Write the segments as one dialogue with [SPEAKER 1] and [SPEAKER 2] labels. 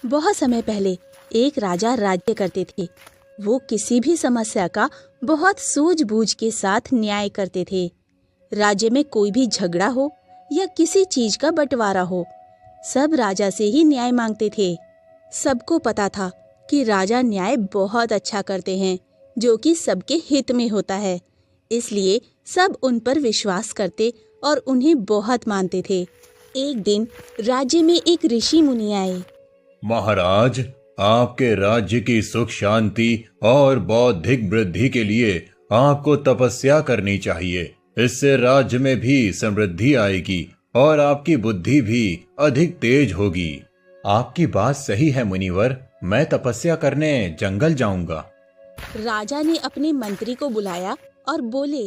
[SPEAKER 1] बहुत समय पहले एक राजा राज्य करते थे। वो किसी भी समस्या का बहुत सूझबूझ के साथ न्याय करते थे। राज्य में कोई भी झगड़ा हो या किसी चीज का बंटवारा हो, सब राजा से ही न्याय मांगते थे। सबको पता था कि राजा न्याय बहुत अच्छा करते हैं, जो कि सबके हित में होता है। इसलिए सब उन पर विश्वास करते और उन्हें बहुत मानते थे। एक दिन राज्य में एक ऋषि मुनि आए।
[SPEAKER 2] महाराज, आपके राज्य की सुख शांति और बौद्धिक वृद्धि के लिए आपको तपस्या करनी चाहिए। इससे राज्य में भी समृद्धि आएगी और आपकी बुद्धि भी अधिक तेज होगी। आपकी बात सही है मुनिवर, मैं तपस्या करने जंगल जाऊंगा।
[SPEAKER 1] राजा ने अपने मंत्री को बुलाया और बोले,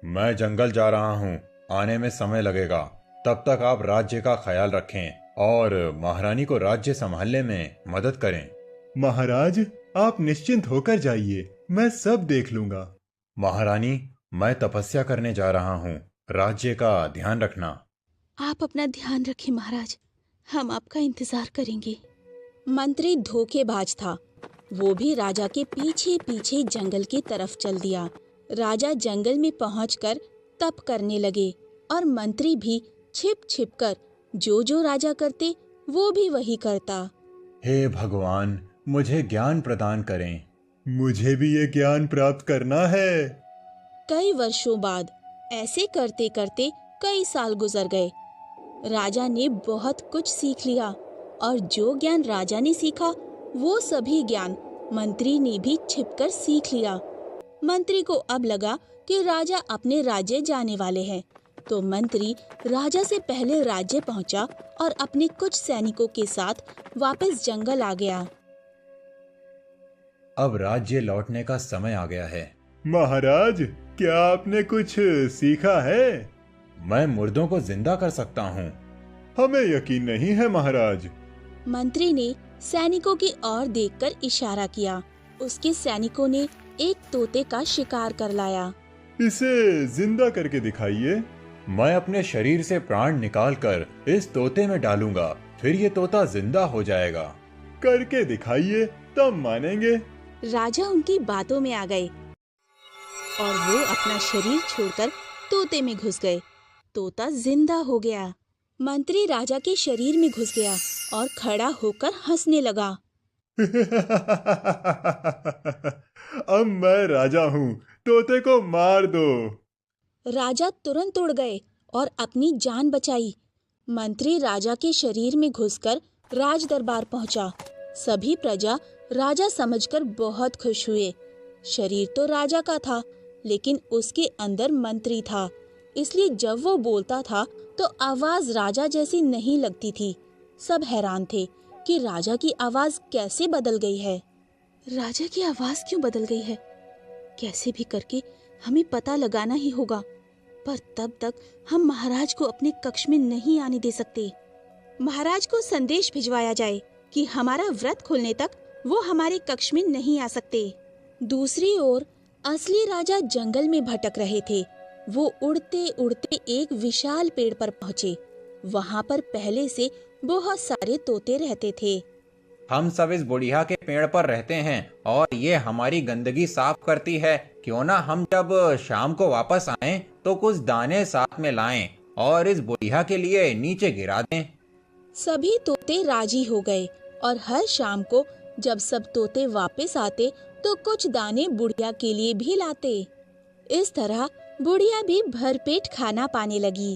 [SPEAKER 2] मैं जंगल जा रहा हूँ, आने में समय लगेगा। तब तक आप राज्य का ख्याल रखें और महारानी को राज्य संभालने में मदद करें।
[SPEAKER 3] महाराज, आप निश्चिंत होकर जाइए, मैं सब देख लूंगा।
[SPEAKER 2] महारानी, मैं तपस्या करने जा रहा हूँ, राज्य का ध्यान रखना।
[SPEAKER 1] आप अपना ध्यान रखें महाराज, हम आपका इंतजार करेंगे। मंत्री धोखेबाज था। वो भी राजा के पीछे पीछे जंगल की तरफ चल दिया। राजा जंगल में पहुंचकर तप करने लगे और मंत्री भी छिप छिप कर जो राजा करते वो भी वही करता।
[SPEAKER 2] हे भगवान, मुझे ज्ञान प्रदान करें।
[SPEAKER 3] मुझे भी ये ज्ञान प्राप्त करना है।
[SPEAKER 1] कई वर्षों बाद ऐसे करते करते कई साल गुजर गए। राजा ने बहुत कुछ सीख लिया और जो ज्ञान राजा ने सीखा वो सभी ज्ञान मंत्री ने भी छिपकर सीख लिया। मंत्री को अब लगा कि राजा अपने राज्य जाने वाले हैं, तो मंत्री राजा से पहले राज्य पहुंचा और अपने कुछ सैनिकों के साथ वापस जंगल आ गया।
[SPEAKER 2] अब राज्य लौटने का समय आ गया है।
[SPEAKER 3] महाराज, क्या आपने कुछ सीखा है?
[SPEAKER 2] मैं मुर्दों को जिंदा कर सकता हूँ।
[SPEAKER 3] हमें यकीन नहीं है महाराज।
[SPEAKER 1] मंत्री ने सैनिकों की ओर देखकर इशारा किया। उसके सैनिकों ने एक तोते का शिकार कर लाया।
[SPEAKER 3] इसे जिंदा करके दिखाइए।
[SPEAKER 2] मैं अपने शरीर से प्राण निकालकर इस तोते में डालूंगा, फिर ये तोता जिंदा हो जाएगा।
[SPEAKER 3] करके दिखाइए, तब मानेंगे।
[SPEAKER 1] राजा उनकी बातों में आ गए और वो अपना शरीर छोड़कर तोते में घुस गए। तोता जिंदा हो गया। मंत्री राजा के शरीर में घुस गया और खड़ा होकर हंसने लगा।
[SPEAKER 3] अब मैं राजा हूँ, तोते को मार दो।
[SPEAKER 1] राजा तुरंत उड़ गए और अपनी जान बचाई। मंत्री राजा के शरीर में घुसकर राज दरबार पहुंचा। सभी प्रजा राजा समझकर बहुत खुश हुए। शरीर तो राजा का था, लेकिन उसके अंदर मंत्री था, इसलिए जब वो बोलता था तो आवाज राजा जैसी नहीं लगती थी। सब हैरान थे कि राजा की आवाज कैसे बदल गई है। राजा की आवाज क्यों बदल गई है? कैसे भी करके हमें पता लगाना ही होगा, पर तब तक हम महाराज को अपने कक्ष में नहीं आने दे सकते। महाराज को संदेश भिजवाया जाए कि हमारा व्रत खुलने तक वो हमारे कक्ष में नहीं आ सकते। दूसरी ओर असली राजा जंगल में भटक रहे थे। वो उड़ते उड़ते एक विशाल पेड़ पर पहुंचे। वहां पर पहले से बहुत सारे तोते रहते थे।
[SPEAKER 4] हम सब इस बुढ़िया के पेड़ पर रहते हैं और ये हमारी गंदगी साफ करती है। क्यों ना हम जब शाम को वापस आएं तो कुछ दाने साथ में लाएं और इस बुढ़िया के लिए नीचे गिरा दें।
[SPEAKER 1] सभी तोते राजी हो गए और हर शाम को जब सब तोते वापस आते तो कुछ दाने बुढ़िया के लिए भी लाते। इस तरह बुढ़िया भी भरपेट खाना पाने लगी।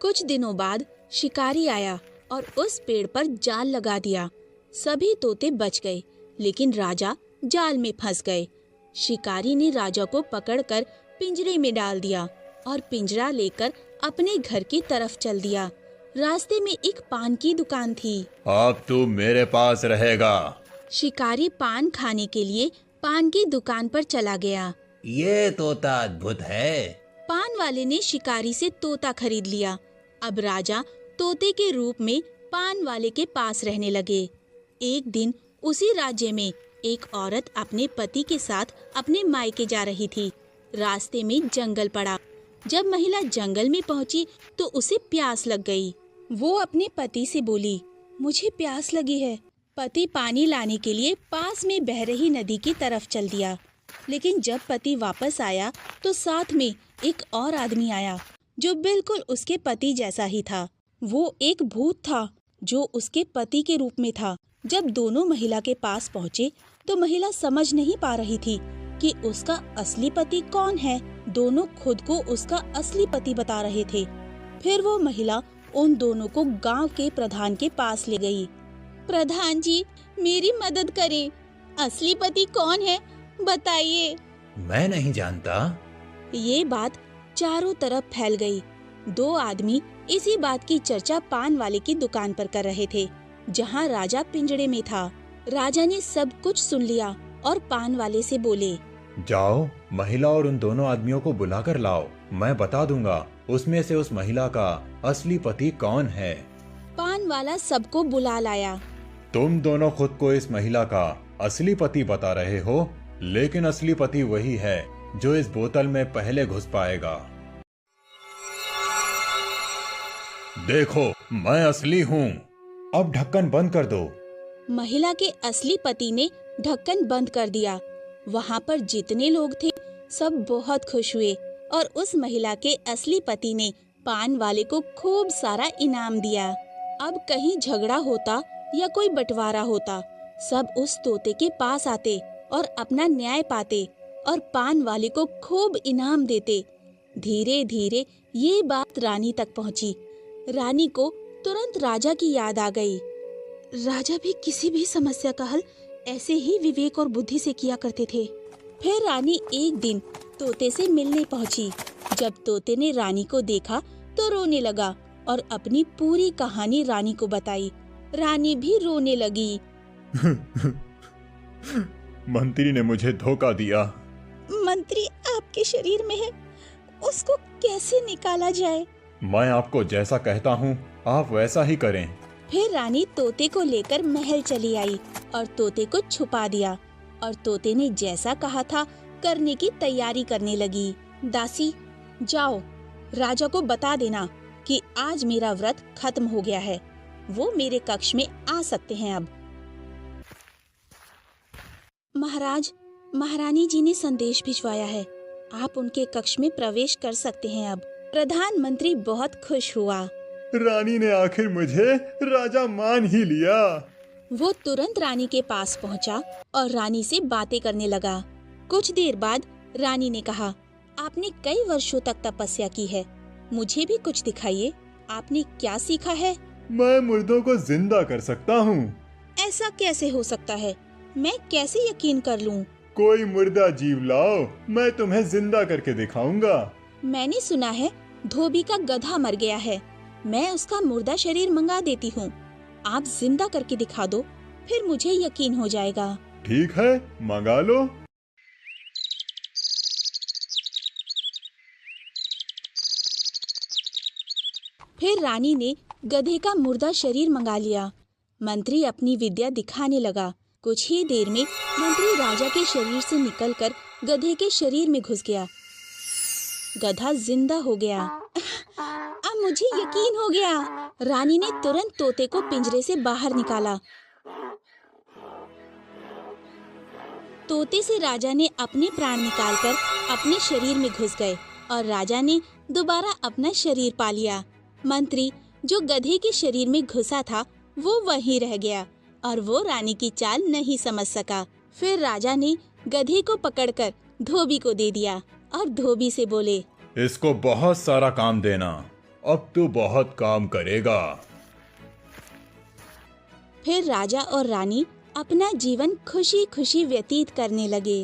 [SPEAKER 1] कुछ दिनों बाद शिकारी आया और उस पेड़ पर जाल लगा दिया। सभी तोते बच गए, लेकिन राजा जाल में फंस गए। शिकारी ने राजा को पकड़कर पिंजरे में डाल दिया और पिंजरा लेकर अपने घर की तरफ चल दिया। रास्ते में एक पान की दुकान थी।
[SPEAKER 2] अब तू मेरे पास रहेगा।
[SPEAKER 1] शिकारी पान खाने के लिए पान की दुकान पर चला गया।
[SPEAKER 4] ये तोता अद्भुत है।
[SPEAKER 1] पान वाले ने शिकारी से तोता खरीद लिया। अब राजा तोते के रूप में पान वाले के पास रहने लगे। एक दिन उसी राज्य में एक औरत अपने पति के साथ अपने मायके जा रही थी। रास्ते में जंगल पड़ा। जब महिला जंगल में पहुंची तो उसे प्यास लग गई। वो अपने पति से बोली, मुझे प्यास लगी है, पति पानी लाने के लिए पास में बह रही नदी की तरफ चल दिया। लेकिन जब पति वापस आया तो साथ में एक और आदमी आया जो बिल्कुल उसके पति जैसा ही था। वो एक भूत था जो उसके पति के रूप में था। जब दोनों महिला के पास पहुँचे तो महिला समझ नहीं पा रही थी कि उसका असली पति कौन है। दोनों खुद को उसका असली पति बता रहे थे। फिर वो महिला उन दोनों को गांव के प्रधान के पास ले गई। प्रधान जी, मेरी मदद करें। असली पति कौन है, बताइए।
[SPEAKER 4] मैं नहीं जानता।
[SPEAKER 1] ये बात चारों तरफ फैल गई। दो आदमी इसी बात की चर्चा पान वाले की दुकान पर कर रहे थे, जहाँ राजा पिंजड़े में था। राजा ने सब कुछ सुन लिया और पान वाले से बोले,
[SPEAKER 2] जाओ, महिला और उन दोनों आदमियों को बुलाकर लाओ। मैं बता दूंगा उसमें से उस महिला का असली पति कौन है।
[SPEAKER 1] पान वाला सबको बुला लाया।
[SPEAKER 2] तुम दोनों खुद को इस महिला का असली पति बता रहे हो, लेकिन असली पति वही है जो इस बोतल में पहले घुस पाएगा। देखो, मैं असली हूँ। अब ढक्कन बंद कर दो।
[SPEAKER 1] महिला के असली पति ने ढक्कन बंद कर दिया। वहाँ पर जितने लोग थे सब बहुत खुश हुए और उस महिला के असली पति ने पान वाले को खूब सारा इनाम दिया। अब कहीं झगड़ा होता या कोई बंटवारा होता, सब उस तोते के पास आते और अपना न्याय पाते और पान वाले को खूब इनाम देते। धीरे धीरे ये बात रानी तक पहुँची। रानी को तुरंत राजा की याद आ गई। राजा भी किसी भी समस्या का हल ऐसे ही विवेक और बुद्धि से किया करते थे। फिर रानी एक दिन तोते से मिलने पहुंची। जब तोते ने रानी को देखा तो रोने लगा और अपनी पूरी कहानी रानी को बताई। रानी भी रोने लगी।
[SPEAKER 2] मंत्री ने मुझे धोखा दिया।
[SPEAKER 1] मंत्री आपके शरीर में है, उसको कैसे निकाला जाए?
[SPEAKER 2] मैं आपको जैसा कहता हूँ आप वैसा ही करें।
[SPEAKER 1] फिर रानी तोते को लेकर महल चली आई और तोते को छुपा दिया और तोते ने जैसा कहा था करने की तैयारी करने लगी। दासी, जाओ, राजा को बता देना कि आज मेरा व्रत खत्म हो गया है। वो मेरे कक्ष में आ सकते हैं अब। महाराज, महारानी जी ने संदेश भिजवाया है। आप उनके कक्ष में प्रवेश कर सकते हैं अब। प्रधानमंत्री बहुत खुश हुआ।
[SPEAKER 3] रानी ने आखिर मुझे राजा मान ही लिया।
[SPEAKER 1] वो तुरंत रानी के पास पहुंचा और रानी से बातें करने लगा। कुछ देर बाद रानी ने कहा, आपने कई वर्षों तक तपस्या की है, मुझे भी कुछ दिखाइए। आपने क्या सीखा है?
[SPEAKER 3] मैं मुर्दों को जिंदा कर सकता हूँ।
[SPEAKER 1] ऐसा कैसे हो सकता है? मैं कैसे यकीन कर लूं?
[SPEAKER 3] कोई मुर्दा जीव लाओ, मैं तुम्हें जिंदा करके दिखाऊंगा।
[SPEAKER 1] मैंने सुना है धोबी का गधा मर गया है। मैं उसका मुर्दा शरीर मंगा देती हूँ। आप जिंदा करके दिखा दो, फिर मुझे यकीन हो जाएगा।
[SPEAKER 3] ठीक है, मंगा लो।
[SPEAKER 1] फिर रानी ने गधे का मुर्दा शरीर मंगा लिया। मंत्री अपनी विद्या दिखाने लगा। कुछ ही देर में मंत्री राजा के शरीर से निकलकर गधे के शरीर में घुस गया। गधा जिंदा हो गया। अब मुझे यकीन हो गया। रानी ने तुरंत तोते को पिंजरे से बाहर निकाला। तोते से राजा ने अपने प्राण निकालकर अपने शरीर में घुस गए और राजा ने दोबारा अपना शरीर पा लिया। मंत्री जो गधे के शरीर में घुसा था वो वहीं रह गया और वो रानी की चाल नहीं समझ सका। फिर राजा ने गधे को पकड़कर धोबी को दे दिया और धोबी से बोले,
[SPEAKER 2] इसको बहुत सारा काम देना, अब तू बहुत काम करेगा।
[SPEAKER 1] फिर राजा और रानी अपना जीवन खुशी खुशी व्यतीत करने लगे।